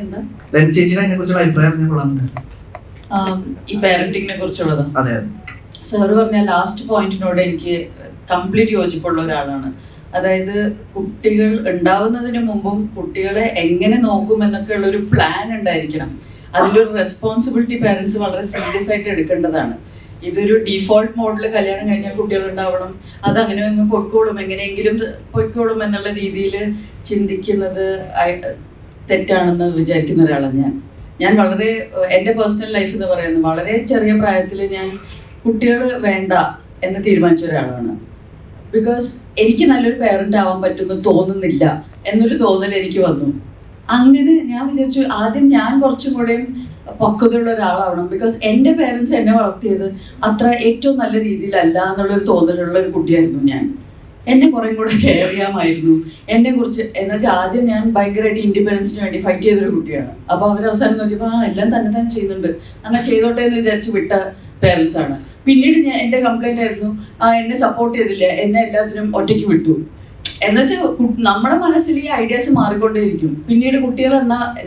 എന്താ ചേച്ചിയുടെ അതിനെ കുറിച്ചുള്ള അഭിപ്രായം കൊള്ളാറുണ്ട് ഈ പാരന്റിങ്ങിനെ കുറിച്ചുള്ളത്? അതെ സാറ് പറഞ്ഞ ലാസ്റ്റ് പോയിന്റിനോട് എനിക്ക് കംപ്ലീറ്റ് യോജിപ്പുള്ള ഒരാളാണ്. അതായത് കുട്ടികൾ ഉണ്ടാവുന്നതിന് മുമ്പും കുട്ടികളെ എങ്ങനെ നോക്കും എന്നൊക്കെ ഉള്ള ഒരു പ്ലാൻ ഉണ്ടായിരിക്കണം. അതിലൊരു റെസ്പോൺസിബിലിറ്റി പാരന്റ്സ് വളരെ സീരിയസ് ആയിട്ട് എടുക്കേണ്ടതാണ്. ഇതൊരു ഡീഫോൾട്ട് മോഡിൽ കല്യാണം കഴിഞ്ഞാൽ കുട്ടികൾ ഉണ്ടാവണം, അതങ്ങനെ അങ്ങ് പൊയ്ക്കോളും, എങ്ങനെയെങ്കിലും പൊയ്ക്കോളും എന്നുള്ള രീതിയിൽ ചിന്തിക്കുന്നത് തെറ്റാണെന്ന് വിചാരിക്കുന്ന ഒരാളാണ് ഞാൻ വളരെ എൻ്റെ പേഴ്സണൽ ലൈഫ് എന്ന് പറയുന്നത് വളരെ ചെറിയ പ്രായത്തിൽ ഞാൻ കുട്ടികൾ വേണ്ട എന്ന് തീരുമാനിച്ച ഒരാളാണ്. ബിക്കോസ് എനിക്ക് നല്ലൊരു പേരൻ്റ് ആവാൻ പറ്റുമെന്ന് തോന്നുന്നില്ല എന്നൊരു തോന്നൽ എനിക്ക് വന്നു. അങ്ങനെ ഞാൻ വിചാരിച്ചു ആദ്യം ഞാൻ കുറച്ചും കൂടെയും പക്വതയുള്ള ഒരാളാവണം. ബിക്കോസ് എൻ്റെ പേരൻസ് എന്നെ വളർത്തിയത് അത്ര ഏറ്റവും നല്ല രീതിയിലല്ല എന്നുള്ളൊരു തോന്നലുള്ള ഒരു കുട്ടിയായിരുന്നു ഞാൻ. എന്നെ കുറേ കൂടെ കെയർ ചെയ്യാമായിരുന്നു എന്നെ കുറിച്ച്. എന്ന് വെച്ചാൽ ആദ്യം ഞാൻ ഭയങ്കരമായിട്ട് ഇൻഡിപെൻഡൻസിന് വേണ്ടി ഫൈറ്റ് ചെയ്തൊരു കുട്ടിയാണ്. അപ്പോൾ അവർ അവസാനം നോക്കിയപ്പോൾ എല്ലാം തന്നെ ചെയ്യുന്നുണ്ട്, അങ്ങനെ ചെയ്തോട്ടെ എന്ന് വിചാരിച്ച് വിട്ട പേരൻസ് ആണ്. പിന്നീട് എൻ്റെ കംപ്ലൈൻ്റ് ആയിരുന്നു എന്നെ സപ്പോർട്ട് ചെയ്തില്ല, എന്നെ എല്ലാത്തിനും ഒറ്റയ്ക്ക് വിട്ടു. എന്നുവെച്ചാൽ നമ്മുടെ മനസ്സിൽ ഈ ഐഡിയാസ് മാറിക്കൊണ്ടേയിരിക്കും. പിന്നീട് കുട്ടികൾ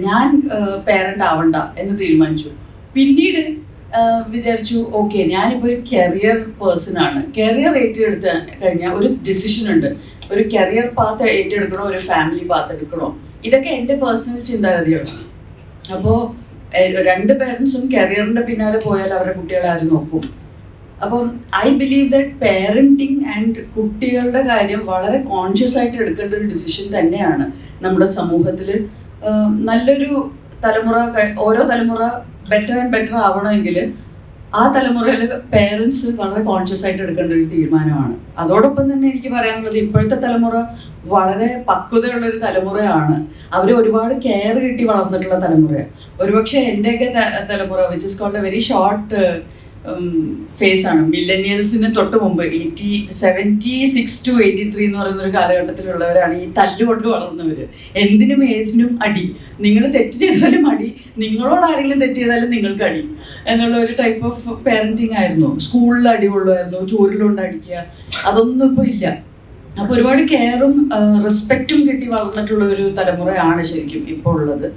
ഞാൻ പേരൻ്റ് ആവണ്ട എന്ന് തീരുമാനിച്ചു. പിന്നീട് വിചാരിച്ചു ഓക്കെ ഞാനിപ്പോൾ ഒരു കരിയർ പേഴ്സൺ ആണ്. കരിയർ ഏറ്റെടുത്ത് കഴിഞ്ഞാൽ ഒരു ഡിസിഷൻ ഉണ്ട്, ഒരു കരിയർ പാത്ത് ഏറ്റെടുക്കണോ ഒരു ഫാമിലി പാത്ത് എടുക്കണോ, ഇതൊക്കെ എൻ്റെ പേഴ്സണൽ ചിന്താഗതിയാണ്. അപ്പോൾ രണ്ട് പേരൻസും കരിയറിൻ്റെ പിന്നാലെ പോയാൽ അവരുടെ കുട്ടികളെ ആരും നോക്കും. അപ്പം I believe that parenting and കുട്ടികളുടെ കാര്യം വളരെ കോൺഷ്യസ് ആയിട്ട് എടുക്കേണ്ട ഒരു ഡിസിഷൻ തന്നെയാണ് നമ്മുടെ സമൂഹത്തിൽ. നല്ലൊരു തലമുറ, ഓരോ തലമുറ ബെറ്റർ ആൻഡ് ബെറ്റർ ആവണമെങ്കിൽ ആ തലമുറയിൽ പേരൻസ് വളരെ കോൺഷ്യസ് ആയിട്ട് എടുക്കേണ്ട ഒരു തീരുമാനമാണ്. അതോടൊപ്പം തന്നെ എനിക്ക് പറയാനുള്ളത് ഇപ്പോഴത്തെ തലമുറ വളരെ പക്വതയുള്ളൊരു തലമുറയാണ്. അവർ ഒരുപാട് കെയർ കിട്ടി വളർന്നിട്ടുള്ള തലമുറയാണ്. ഒരുപക്ഷെ എൻ്റെയൊക്കെ തലമുറ which is called a very short phase ആണ്. മില്ലനിയൽസിന് തൊട്ട് മുമ്പ് 76 to 83 എന്ന് പറയുന്ന ഒരു കാലഘട്ടത്തിലുള്ളവരാണ് ഈ തല്ലുകൊണ്ട് വളർന്നവർ. എന്തിനും ഏതിനും അടി, നിങ്ങൾ തെറ്റ് ചെയ്താലും അടി, നിങ്ങളോട് ആരെങ്കിലും തെറ്റ് ചെയ്താലും നിങ്ങൾക്ക് അടി എന്നുള്ള ഒരു ടൈപ്പ് ഓഫ് പാരന്റിങ് ആയിരുന്നു. സ്കൂളിൽ അടി കൊള്ളുമായിരുന്നു, ചൂരിലുകൊണ്ട് അടിക്കുക, അതൊന്നും ഇപ്പോൾ ഇല്ല. അപ്പോൾ ഒരുപാട് കെയറും റെസ്പെക്റ്റും കിട്ടി വളർന്നിട്ടുള്ള ഒരു തലമുറയാണ് ശരിക്കും ഇപ്പോൾ ഉള്ളത്.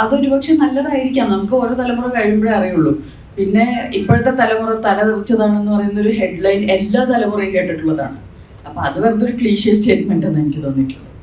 അതൊരു പക്ഷെ നല്ലതായിരിക്കാം, നമുക്ക് ഓരോ തലമുറ കഴിയുമ്പോഴേ അറിയുള്ളൂ. പിന്നെ ഇപ്പോഴത്തെ തലമുറ തലതെറിച്ചതാണെന്ന് പറയുന്ന ഒരു ഹെഡ്ലൈൻ എല്ലാ തലമുറയും കേട്ടിട്ടുള്ളതാണ്. അപ്പോൾ അത് വെറുതെ ഒരു ക്ലീഷ്യ സ്റ്റേറ്റ്മെന്റ് എന്ന് എനിക്ക് തോന്നിയിട്ടുള്ളത്.